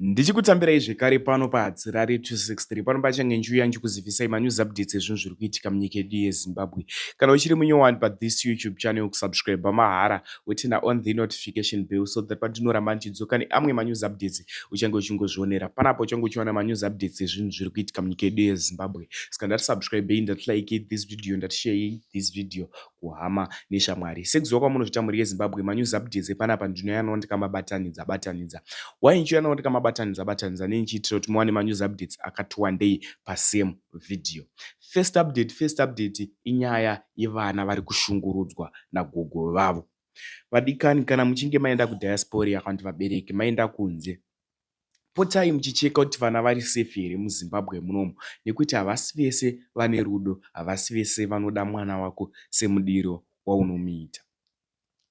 Ndichikutambirai zvekare pano paHadzirare 263 pano pachange njuya ndikuzivisai manews updates ezvinhu zviri kuitika munyika yedu yeZimbabwe. Kana uchiri munyowani pathis YouTube channel, kusubscribe mahara wotina on the notification bell so that patinoramba ndichidzoka neamwe manews updates uchange uchingozvionera panapo uchange uchiona manews updates ezvinhu zviri kuitika munyika yedu yeZimbabwe. Saka ndatisubscribe, ndatilike this video, ndatishare this video kuhama neshamwari. Sekuziva kwamunozvita mhuri yeZimbabwe, manews updates epanapa ndinoyanawo ndikamabatanidza. Why nchiona kuti kamabatanidza nenchiitira kuti muwane manews updates akati wandei pasame video. First update inyaya yevana vari kushungurudzwa nagogo vavo. Vadikani, kana muchinge maenda kudiaspora yakanti vabereki maenda kunze, potai muchicheka kuti vana vari safe here muZimbabwe munomu, nekuti havasi vese vane rudo, havasi vese vanoda mwana wako semudiro waunomuita.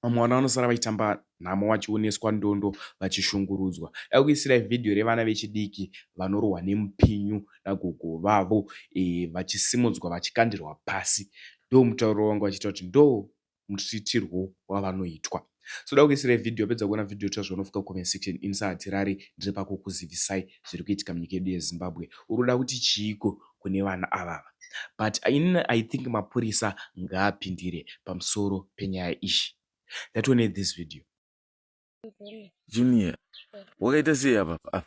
Vamwana vanosara vachitamba nhamo vachioneswa ndondo vachishungurudzwa. Dakuisirai vhidhiyo revana vechidiki vanorohwa nemupinyu nagogo vavo vachisimudzwa vachikandirwa pasi. Ndo mutauro wangu vachiita kuti ndo muchiitirwo wavanoitwa. So dakuisirai vhidhiyo, pedza kuona vhidhiyo tazvonofika comment section insaHadzirare ndiri pako kuzivisai zviri kuitika munyika yedu yeZimbabwe. Uroda kuti chiiko kune vana avava, but I think mapurisa ngaapindire pamusoro penyaya ishi. Ndatione this video. Junior, wakaita sei apa?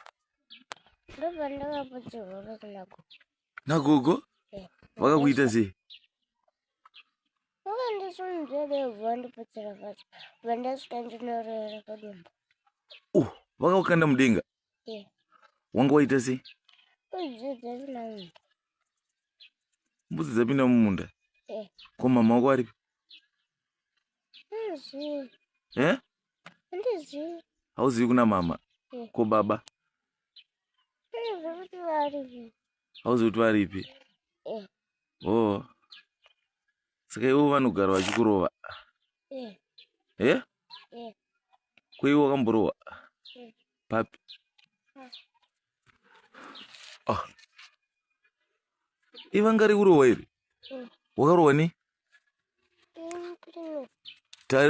Nagogo? Vakakuita sei? Vakakukanda mudenga? Wanga waita sei? Mbudzi dzapinda mumunda? Ko mama wako aripi? Hauzivi kuna mama? Ko baba? Hauzivi kuti varipi? Oh. Saka ivo vanogara vachikurova? Ko ivo wakamborova? Papi? Ivangari kurova iri? Wakarova ni?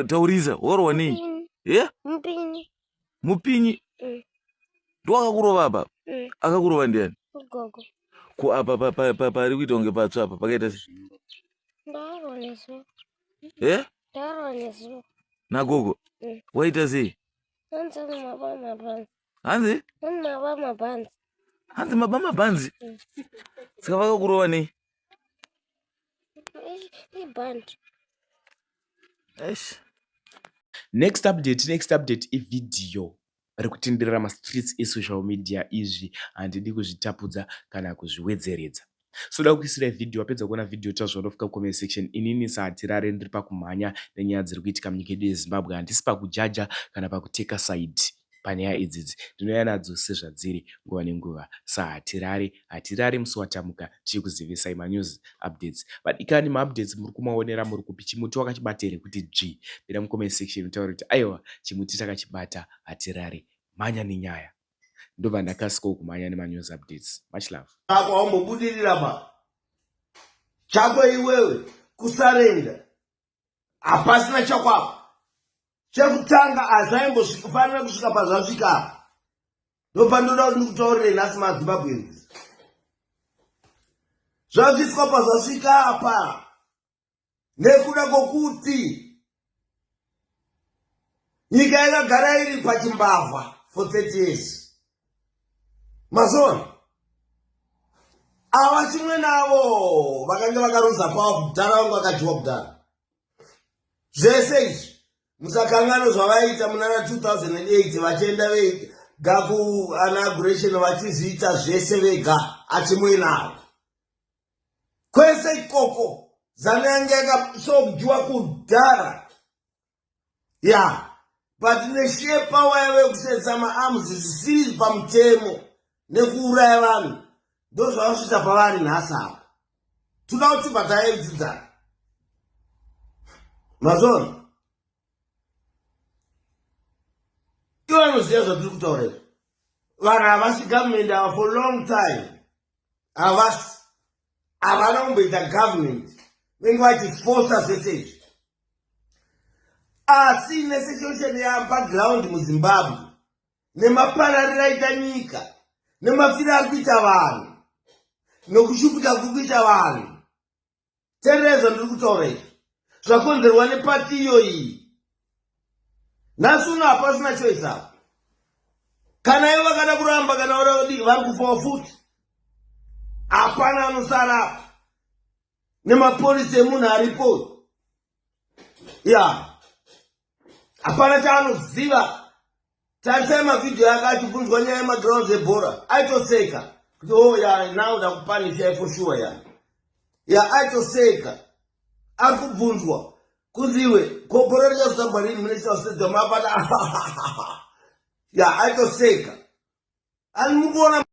Tauriza, wakarova ni? Mupinyi? Ndo akakurova apa? Akakurova ndiani? Ko apa pari kuita kunge patsva apa pakaita sei? Nagogo? Waita sei? Hanzi? Hanzi mabama bhanzi? Saka vakakurova nei? Next update ividhiyo riri kutenderera mastreets esocial media izvi handidi kuzvitapudza kana kuzviwedzeredza. So dakuisirai vhidhiyo, wapedza kuona vhidhiyo tazvonofika comment section. Inini saHadzirare ndiri pakumhanya nenyaya dziri kuitika munyika yedu yeZimbabwe. Handisi pakujaja kana pakuteka side panyaya idzidzi, ndinouya nadzo sezvadziri nguva nenguva saHadzirare musi watamuka tichikuzivisai manews updates. Vadikani, maupdates muri kumaonera muri kupi? Chimuti wakachibata here kuti dzvi? Bira mucomment section utaure kuti aiwa chimuti takachibata. Hadzirare, mhanya nenyaya. Ndobva ndakasikawo kumhanya nemanews updates. Much love. Waumbobudirira pa chako iwewe kusarenda, hapasina chakwako. Chekutanga azvaimbofanira kusvika pazvasvika apa. Ndopandoda kuti ndikutaurire nhasi maZimbabweans. Zvabviswa pazvasvika apa nekuda kwokuti nyika yakagara iri pachimbavha for 30 years. Mazona ava chimwe navo vakanga vakaronza pavo kudhara, vangu vakadyiwa kudhara. Zvese izvi musakangano zvavaita munana 2008 vachienda vega kuinauguration vachizviita zvese vega achimwe navo. Kwese ikoko ZANU yange yakasogyiwa kudhara. But neshepa waive kusenzesa maarms zvisiri pamutemo nekuuraya vanhu ndo zvavasvitsa pavari nhasi apa. Toda kuti vataidzidzana. Mazona ivo vanoziva zvatiri kutaura izvi. Vanhu havasi government ava for long time. Havana kumboita government venge vachifosa zvese izvi. Asi nesituation yabackground muZimbabwe nemapararira aita nyika nemafiro ari kuita vanhu nokushupika kuri kuita vanhu. Teerera ndiri kutaura izvi zvakonzerwa nepati iyoyi. Nhasi uno hapasina choice apo. Kana ivo vakada kuramba kana vari kufawo futi, hapana anosara apo nemapurisa emunhu aripo. Hapana chaanoziva. Tarisai mavhidhiyo yake achibvunzwa nyaya yemagrounds ebhora, aitoseka kuti now ndakupanisha for sure. Aitoseka ari kubvunzwa kunzi iwe bhora richazotambwa rini mune Stadium apata. Aitoseka. Ani mukuona